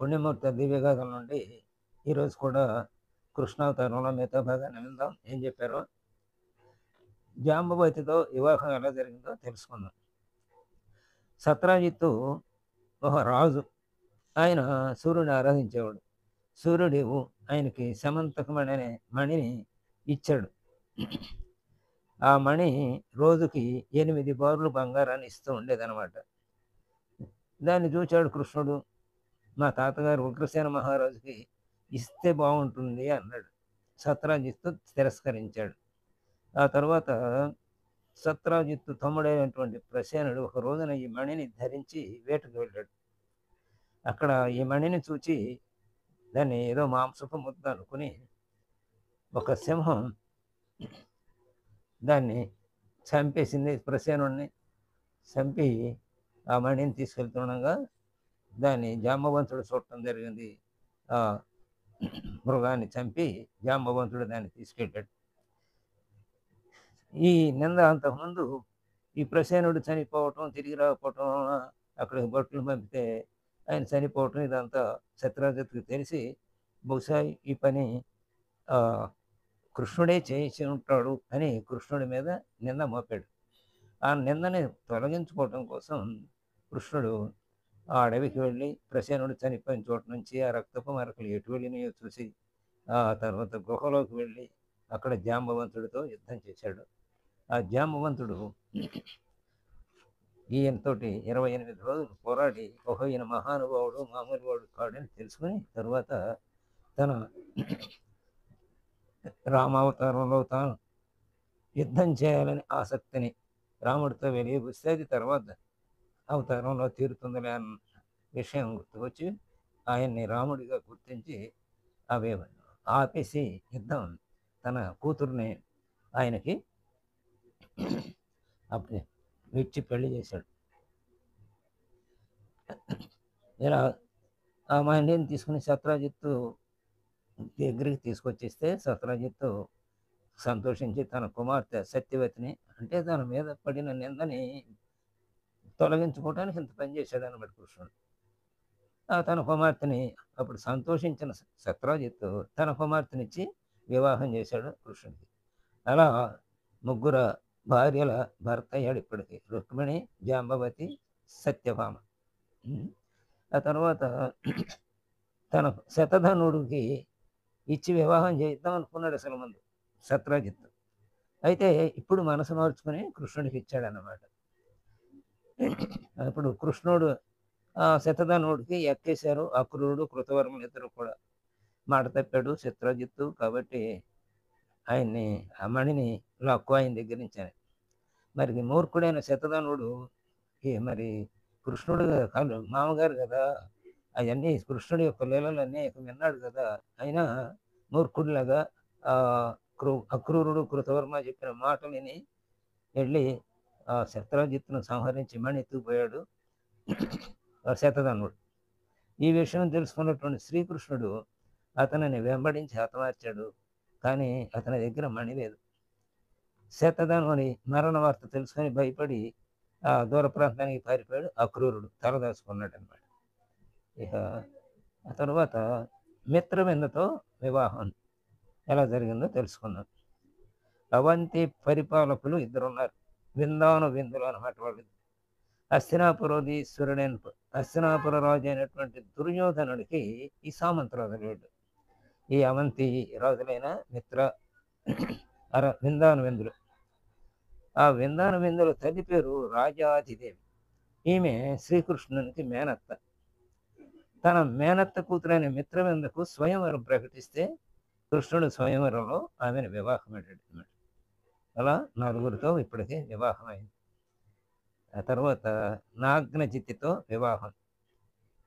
పుణ్యమూర్తి దివ్యగాథల నుండి ఈరోజు కూడా కృష్ణావతారంలో మిగతా భాగాన్ని విందాం. ఏం చెప్పారో. జాంబవతితో వివాహం ఎలా జరిగిందో తెలుసుకుందాం. సత్రాజిత్తు ఒక రాజు. ఆయన సూర్యుని ఆరాధించేవాడు. సూర్యుడు ఆయనకి సమంతకమణి అనే మణిని ఇచ్చాడు. ఆ మణి రోజుకి 8 బార్లు బంగారాన్ని ఇస్తూ ఉండేదన్నమాట. దాన్ని చూచాడు కృష్ణుడు. మా తాతగారు ఉగ్రసేన మహారాజుకి ఇస్తే బాగుంటుంది అన్నాడు. సత్రాజిత్తు తిరస్కరించాడు. ఆ తర్వాత సత్రాజిత్తు తమ్ముడైనటువంటి ప్రసేనుడు ఒక రోజున ఈ మణిని ధరించి వేటకు వెళ్ళాడు. అక్కడ ఈ మణిని చూచి దాన్ని ఏదో మాంసపు ముద్ద అనుకుని ఒక సింహం దాన్ని చంపేసింది. ప్రసేనుడిని చంపి ఆ మణిని తీసుకెళ్తుండగా దాన్ని జాంబవంతుడు చూడటం జరిగింది. ఆ మృగాన్ని చంపి జాంబవంతుడు దాన్ని తీసుకెళ్ళాడు. ఈ నింద అంతకుముందు ఈ ప్రసేనుడు చనిపోవటం, తిరిగి రాకపోవటం, అక్కడికి భటులు పంపితే ఆయన చనిపోవటం, ఇదంతా సత్రాజిత్తుకు తెలిసి బహుశా ఈ పని కృష్ణుడే చేయించి ఉంటాడు అని కృష్ణుడి మీద నింద మోపాడు. ఆ నిందని తొలగించుకోవటం కోసం కృష్ణుడు ఆ అడవికి వెళ్ళి ప్రసేనుడు చనిపోయిన చోట నుంచి ఆ రక్తపు మరకలు ఎటు వెళ్ళినాయో చూసి ఆ తర్వాత గుహలోకి వెళ్ళి అక్కడ జాంబవంతుడితో యుద్ధం చేశాడు. ఆ జాంబవంతుడు ఈయనతోటి 28 రోజులు పోరాడి ఈయన మహానుభావుడు, మామూలు వాడు కాడని తెలుసుకుని తరువాత తన రామావతారంలో తాను యుద్ధం చేయాలని ఆసక్తిని రాముడితో వెలియబుస్తే అది తర్వాత అవతారంలో తీరుతుందిలే అన్న విషయం గుర్తుకొచ్చి ఆయన్ని రాముడిగా గుర్తించి అవి ఆపేసి యుద్ధం తన కూతుర్ని ఆయనకి ఇచ్చి పెళ్లి చేశాడు. ఇలా ఆ మహిళని తీసుకుని సత్రాజిత్తు దగ్గరికి తీసుకొచ్చేస్తే సత్రాజిత్తు సంతోషించి తన కుమార్తె సత్యవతిని, అంటే తన మీద పడిన నిందని తొలగించుకోవడానికి ఇంత పని చేశాడు అన్నమాట కృష్ణుడు. తన కుమార్తెని అప్పుడు సంతోషించిన సత్రాజిత్తు తన కుమార్తెనిచ్చి వివాహం చేశాడు కృష్ణుడికి. అలా ముగ్గురు భార్యల భర్త అయ్యాడు ఇప్పటికి. రుక్మిణి, జాంబవతి, సత్యభామ. ఆ తర్వాత తన శతధనుడికి ఇచ్చి వివాహం చేద్దాం అనుకున్నాడు అసలు ముందు సత్రాజిత్తు. అయితే ఇప్పుడు మనసు మార్చుకుని కృష్ణుడికి ఇచ్చాడన్నమాట. అప్పుడు కృష్ణుడు శతధనుడికి ఎక్కేశారు. అక్రూరుడు, కృతవర్మలు ఇద్దరు కూడా. మాట తప్పాడు సత్రాజిత్తు. కాబట్టి ఆయన్ని ఆ మణిని లాక్కు ఆయన దగ్గర నుంచి. మరి మూర్ఖుడైన శతధనుడు మరి కృష్ణుడు మామగారు కదా, అవన్నీ కృష్ణుడి యొక్క లీలలన్నీ విన్నాడు కదా. అయినా మూర్ఖుడిలాగా అక్రూరుడు, కృతవర్మ చెప్పిన మాటలు విని వెళ్ళి ఆ శత్రాజిత్తును సంహరించి మణి ఎత్తుకుపోయాడు శతధనుడు. ఈ విషయం తెలుసుకున్నటువంటి శ్రీకృష్ణుడు అతనిని వెంబడించి హతమార్చాడు. కానీ అతని దగ్గర మణి లేదు. శతధనుని మరణ వార్త తెలుసుకొని భయపడి ఆ దూర ప్రాంతానికి పారిపోయాడు. అక్రూరుడు తలదాచుకున్నాడు అనమాట. ఇక ఆ తర్వాత మిత్రవిందతో వివాహం ఎలా జరిగిందో తెలుసుకున్నాం. అవంతి పరిపాలకులు ఇద్దరున్నారు. విందులు అనమాట వాళ్ళు. హస్తినాపుర రాజు అయినటువంటి దుర్యోధనుడికి ఈ సామంతరాజులు వీళ్ళు. ఈ అవంతి రాజులైన విందులు. ఆ విందుల తల్లి పేరు రాజాధిదేవి. ఈమె శ్రీకృష్ణునికి మేనత్త. తన మేనత్త కూతురైన మిత్రవిందకు స్వయంవరం ప్రకటిస్తే కృష్ణుడు స్వయంవరంలో ఆమెను వివాహం అయ్యాడు. అలా 4గురితో ఇప్పటికే వివాహం అయింది. ఆ తర్వాత నాగ్నజిత్తుతో వివాహం.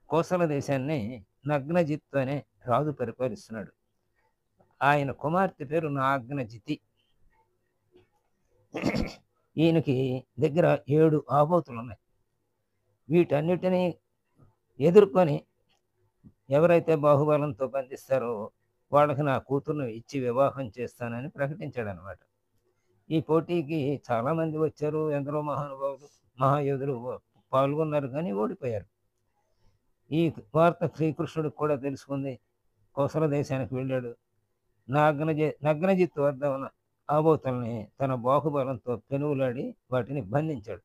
కోసల దేశాన్ని నగ్నజిత్తు అనే రాజు పరిపాలిస్తున్నాడు. ఆయన కుమార్తె పేరు నాగ్నజితి. ఈయనకి దగ్గర 7 ఆబోతులు ఉన్నాయి. వీటన్నిటినీ ఎదుర్కొని ఎవరైతే బాహుబలంతో బంధిస్తారో వాళ్ళకి నా కూతుర్ను ఇచ్చి వివాహం చేస్తానని ప్రకటించాడు అనమాట. ఈ పోటీకి చాలామంది వచ్చారు. ఎందరో మహానుభావులు, మహాయోధులు పాల్గొన్నారు, కానీ ఓడిపోయారు. ఈ వార్త శ్రీకృష్ణుడికి కూడా తెలుసుకుంది. కోసల దేశానికి వెళ్ళాడు. నగ్నజిత్తు వద్ద ఉన్న ఆబోతుల్ని తన బాహుబలంతో పెనుగులాడి వాటిని బంధించాడు.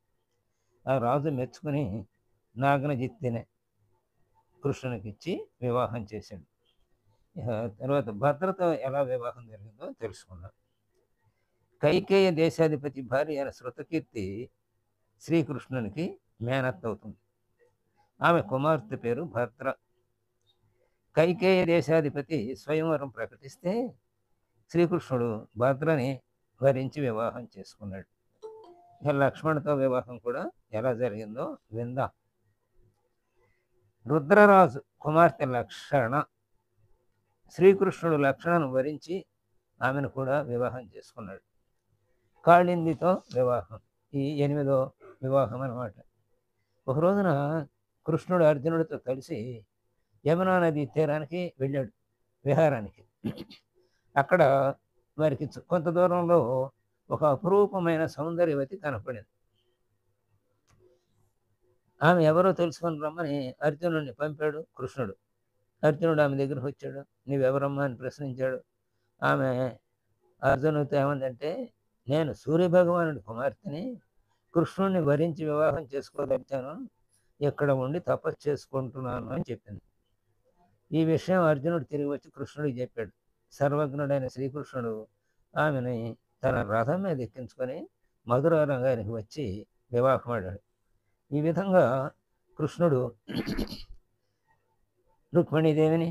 ఆ రాజు మెచ్చుకుని నాగనజిత్తిని కృష్ణునికిచ్చి వివాహం చేశాడు. తర్వాత భద్రతో ఎలా వివాహం జరిగిందో తెలుసుకున్నాం. కైకేయ దేశాధిపతి భార్య అయిన శృతకీర్తి శ్రీకృష్ణునికి మేనత్త అవుతుంది. ఆమె కుమార్తె పేరు భద్ర. కైకేయ దేశాధిపతి స్వయంవరం ప్రకటిస్తే శ్రీకృష్ణుడు భద్రని వరించి వివాహం చేసుకున్నాడు. ఇక లక్ష్మణ్తో వివాహం కూడా ఎలా జరిగిందో విందాం. రుద్రరాజు కుమార్తె లక్షణ. శ్రీకృష్ణుడు లక్షణను వరించి ఆమెను కూడా వివాహం చేసుకున్నాడు. కాళిందితో వివాహం ఈ 8వ వివాహం అన్నమాట. ఒక రోజున కృష్ణుడు అర్జునుడితో కలిసి యమునా నది తీరానికి వెళ్ళాడు విహారానికి. అక్కడ వారికి కొంత దూరంలో ఒక అపురూపమైన సౌందర్యవతి కనపడింది. ఆమె ఎవరో తెలుసుకొని రమ్మని అర్జునుడిని పంపాడు కృష్ణుడు. అర్జునుడు ఆమె దగ్గరకు వచ్చాడు. నీవెవరమ్మా అని ప్రశ్నించాడు. ఆమె అర్జునుడితో ఏమందంటే, నేను సూర్యభగవానుడి కుమార్తెని, కృష్ణుడిని వరించి వివాహం చేసుకోదలిచాను, ఇక్కడ ఉండి తపస్సు చేసుకుంటున్నాను అని చెప్పింది. ఈ విషయం అర్జునుడు తిరిగి వచ్చి కృష్ణుడికి చెప్పాడు. సర్వజ్ఞుడైన శ్రీకృష్ణుడు ఆమెని తన రథం మీద ఎక్కించుకొని మధుర రంగానికి వచ్చి వివాహమాడాడు. ఈ విధంగా కృష్ణుడు రుక్మిణీదేవిని,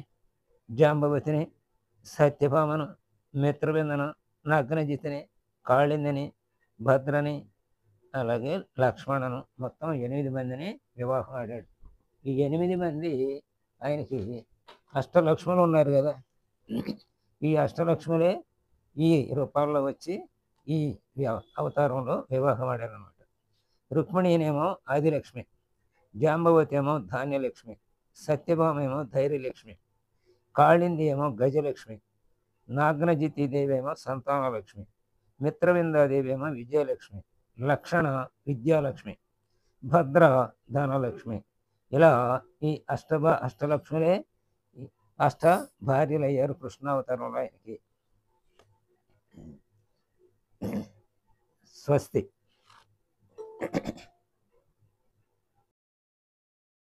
జాంబవతిని, సత్యభామను, మిత్రవిందను, నగ్నజితిని, కాళిందిని, భద్రని, అలాగే లక్ష్మణను, మొత్తం 8 మందిని వివాహం ఆడాడు. ఈ 8 మంది ఆయనకి అష్టలక్ష్ములు ఉన్నారు కదా, ఈ అష్టలక్ష్ములే ఈ రూపాల్లో వచ్చి ఈ అవతారంలో వివాహం ఆడారనమాట. రుక్మిణీనేమో ఆదిలక్ష్మి, జాంబవతి ఏమో ధాన్యలక్ష్మి, సత్యభామ ఏమో ధైర్యలక్ష్మి, కాళింది ఏమో గజలక్ష్మి, నాగ్నజితీదేవి ఏమో సంతానలక్ష్మి, మిత్రవిందాదేవి ఏమో విజయలక్ష్మి, లక్షణ విద్యాలక్ష్మి, భద్ర ధనలక్ష్మి. ఇలా ఈ అష్టలక్ష్ములే అష్ట భార్యలు అయ్యారు కృష్ణావతారంలో ఆయనకి. స్వస్తి.